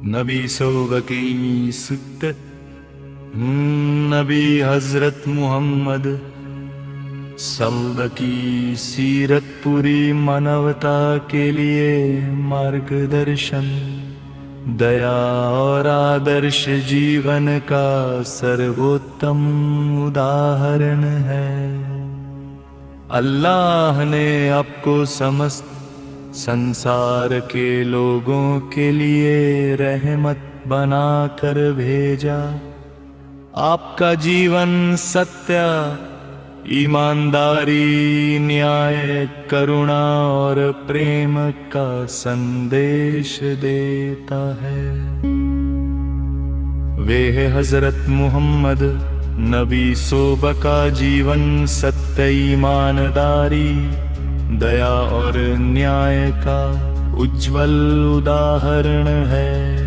नबी सोबकी सुक्त नबी हजरत मोहम्मद सल्लल्लाहु की सीरत पूरी मानवता के लिए मार्गदर्शन, दया और आदर्श जीवन का सर्वोत्तम उदाहरण है। अल्लाह ने आपको समस्त संसार के लोगों के लिए रहमत बनाकर भेजा। आपका जीवन सत्य, ईमानदारी, न्याय, करुणा और प्रेम का संदेश देता है। वे है हजरत मोहम्मद नबी सोबा का जीवन सत्य, ईमानदारी, दया और न्याय का उज्जवल उदाहरण है।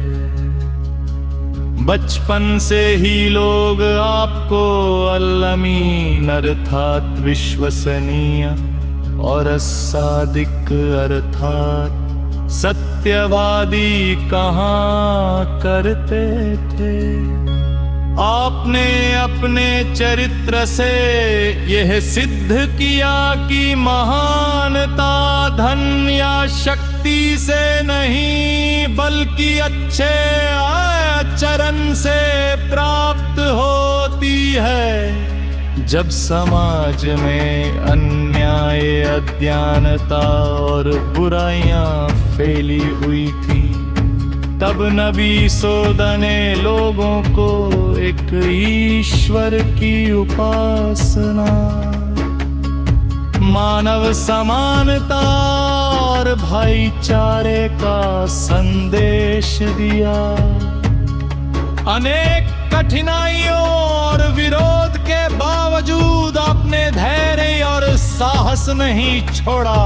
बचपन से ही लोग आपको अल-अमीन अर्थात विश्वसनीय और सादिक अर्थात सत्यवादी कहा करते थे। आपने अपने चरित्र से यह सिद्ध किया कि महानता धन या शक्ति से नहीं बल्कि अच्छे आचरण से प्राप्त होती है। जब समाज में अन्याय, अज्ञानता और बुराइयां फैली हुई थी, तब नबी सोदा ने लोगों को एक ईश्वर की उपासना, मानव समानता और भाईचारे का संदेश दिया। अनेक कठिनाइयों और विरोध के बावजूद आपने धैर्य और साहस नहीं छोड़ा।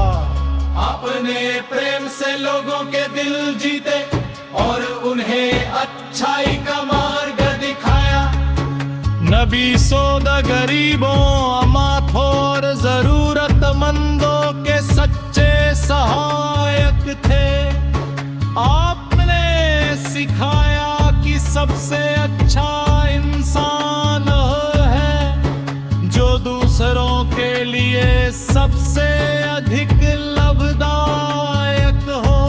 आपने प्रेम से लोगों के दिल जीते और उन्हें अच्छाई का मार्ग दिखाया। नबी सोदा गरीबों, अनाथों और जरूरतमंदों के सच्चे सहायक थे। आपने सिखाया कि सबसे अच्छा इंसान है जो दूसरों के लिए सबसे अधिक लाभदायक हो।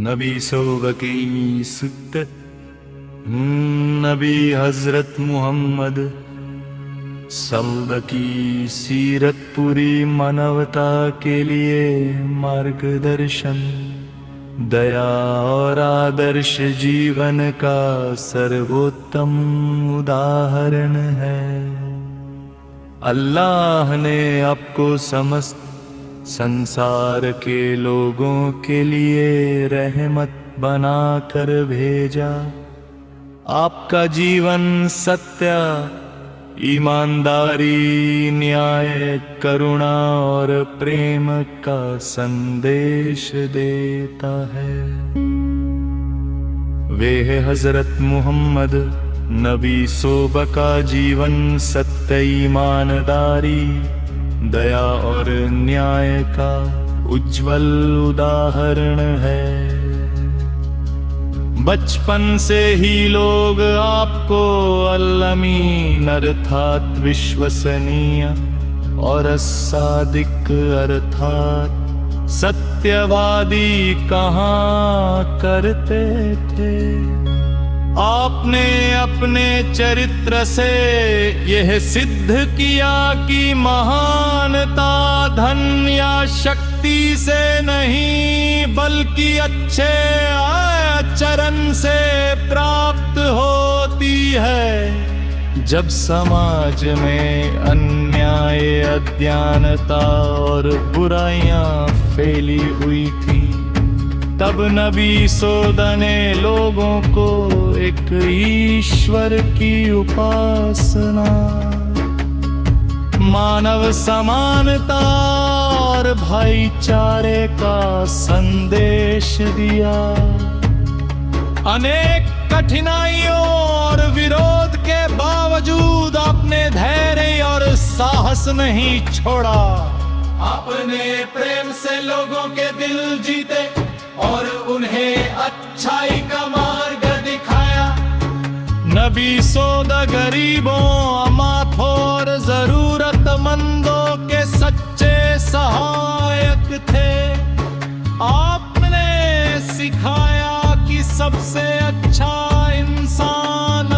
नबी सोबकी सुत नबी हजरत मुहम्मद सबकी सीरत पूरी मानवता के लिए मार्गदर्शन, दया और आदर्श जीवन का सर्वोत्तम उदाहरण है। अल्लाह ने आपको समस्त संसार के लोगों के लिए रहमत बनाकर भेजा। आपका जीवन सत्य, ईमानदारी, न्याय, करुणा और प्रेम का संदेश देता है। वे हजरत मुहम्मद नबी सोब का जीवन सत्य, ईमानदारी, दया और न्याय का उज्जवल उदाहरण है। बचपन से ही लोग आपको अल-अमीन अर्थात विश्वसनीय और सादिक अर्थात सत्यवादी कहा करते थे। आपने अपने चरित्र से यह सिद्ध किया कि महानता धन या शक्ति से नहीं बल्कि अच्छे आचरण से प्राप्त होती है। जब समाज में अन्याय, अज्ञानता और बुराइयां फैली हुई थी, तब नबी सोदा ने लोगों को एक ईश्वर की उपासना, मानव समानता और भाईचारे का संदेश दिया। अनेक कठिनाइयों और विरोध के बावजूद आपने धैर्य और साहस नहीं छोड़ा। आपने प्रेम से लोगों के दिल जीते और उन्हें अच्छाई का मार्ग दिखाया। नबी सोदा गरीबों, अनाथ और जरूरतमंदों के सच्चे सहायक थे। आपने सिखाया कि सबसे अच्छा इंसान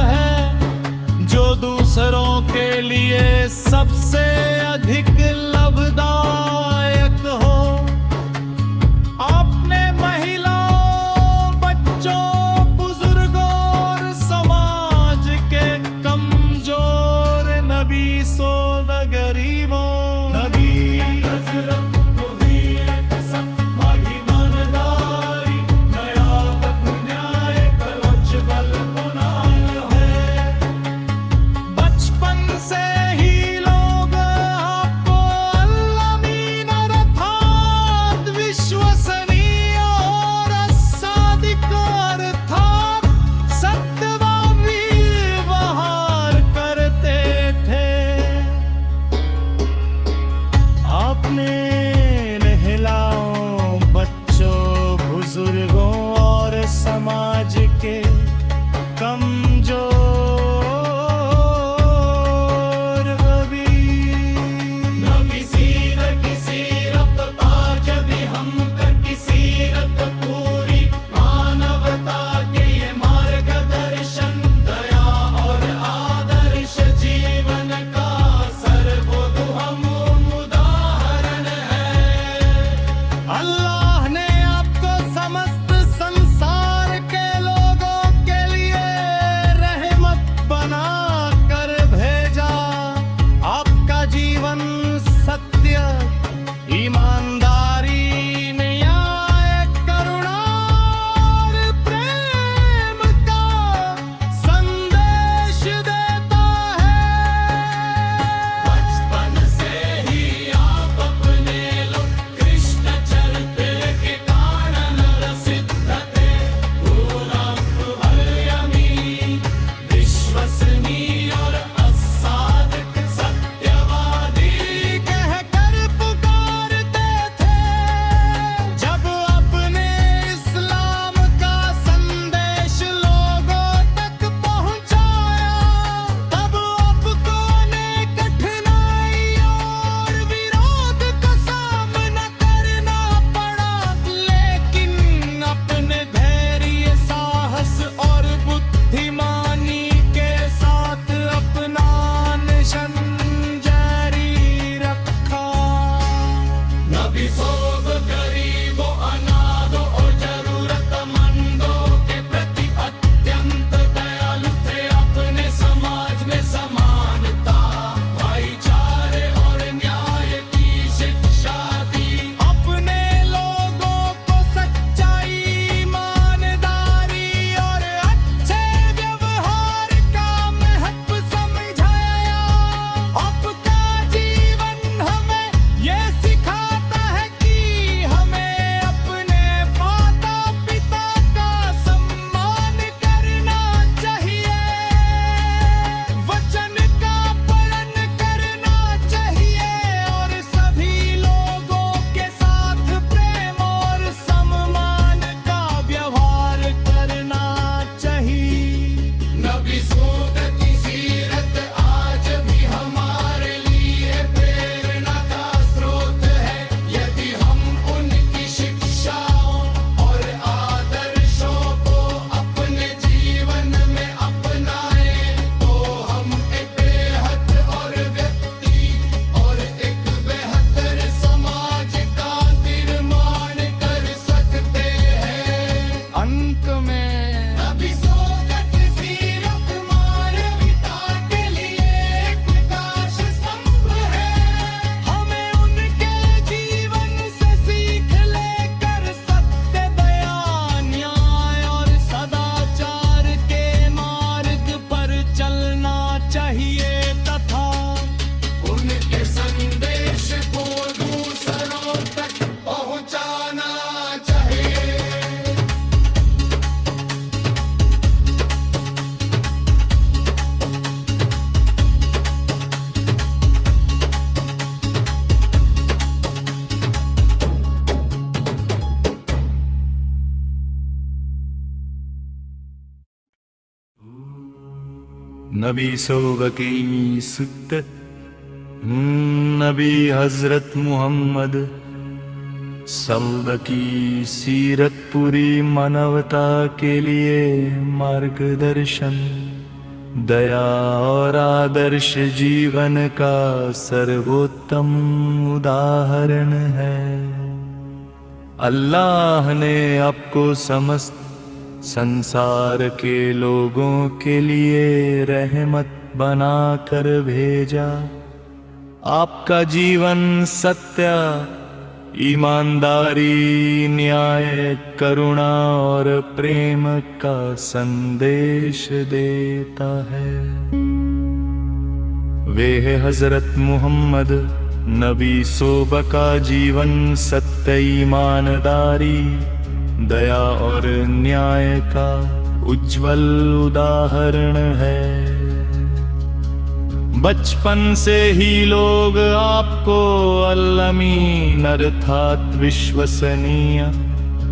है जो दूसरों के लिए सबसे अधिक लाभदायक हो। आपने महिलाओं, बच्चों, बुजुर्गों और समाज के कमजोर नबी सोदा गरीबों, नबी हजरत नबी सोबकी सुत्त नबी हजरत मुहम्मद सबकी सीरत पूरी मानवता के लिए मार्गदर्शन, दया और आदर्श जीवन का सर्वोत्तम उदाहरण है। अल्लाह ने आपको समस्त संसार के लोगों के लिए रहमत बनाकर भेजा। आपका जीवन सत्य, ईमानदारी, न्याय, करुणा और प्रेम का संदेश देता है। वे है हजरत मुहम्मद नबी सोबा का जीवन सत्य, ईमानदारी, दया और न्याय का उज्जवल उदाहरण है। बचपन से ही लोग आपको अल-अमीन अर्थात विश्वसनीय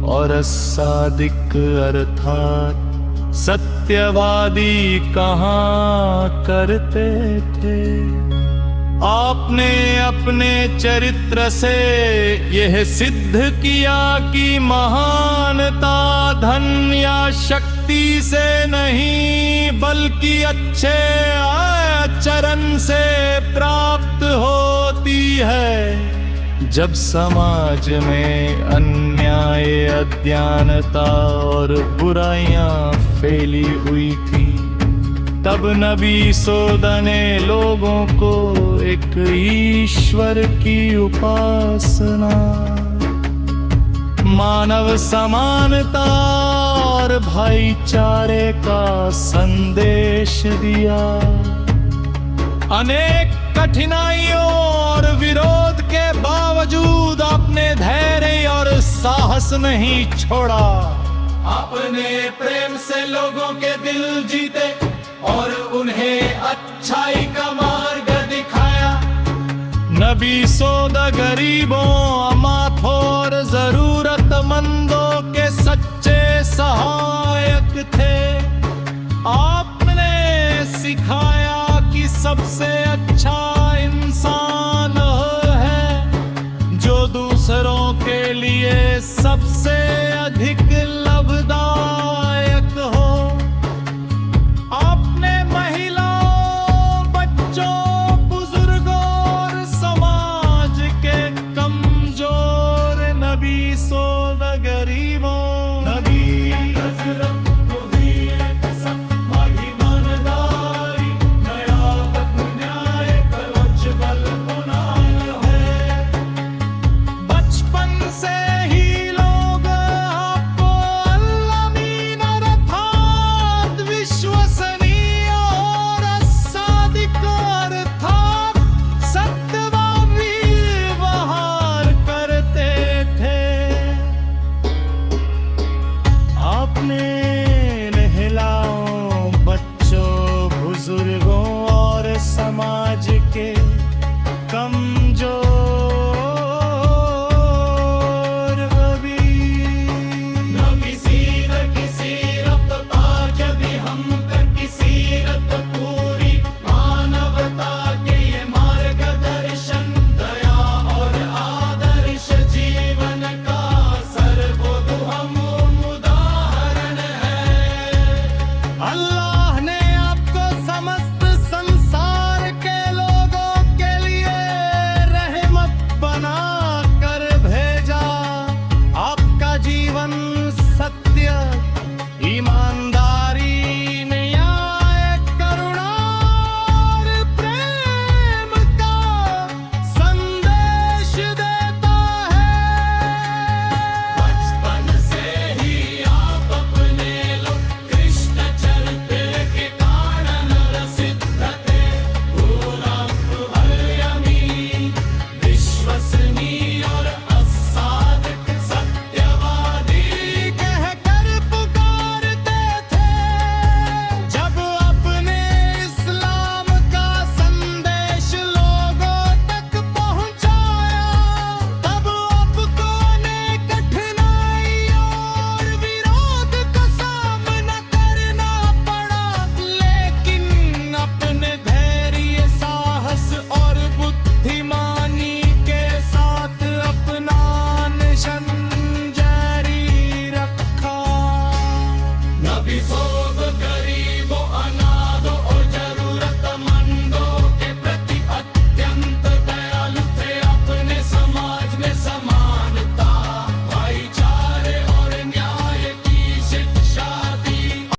और सादिक अर्थात सत्यवादी कहा करते थे। आपने अपने चरित्र से यह सिद्ध किया कि महानता धन या शक्ति से नहीं बल्कि अच्छे आचरण से प्राप्त होती है। जब समाज में अन्याय, अज्ञानता और बुराइयां फैली हुई थी, तब नबी सोदा ने लोगों को एक ईश्वर की उपासना, मानव समानता और भाईचारे का संदेश दिया। अनेक कठिनाइयों और विरोध के बावजूद आपने धैर्य और साहस नहीं छोड़ा। अपने प्रेम से लोगों के दिल जीते और उन्हें अच्छाई का मार्ग दिखाया। नबी सोदा गरीबों, अनाथ और जरूरतमंदों के सच्चे सहायक थे। आपने सिखाया कि सबसे अच्छा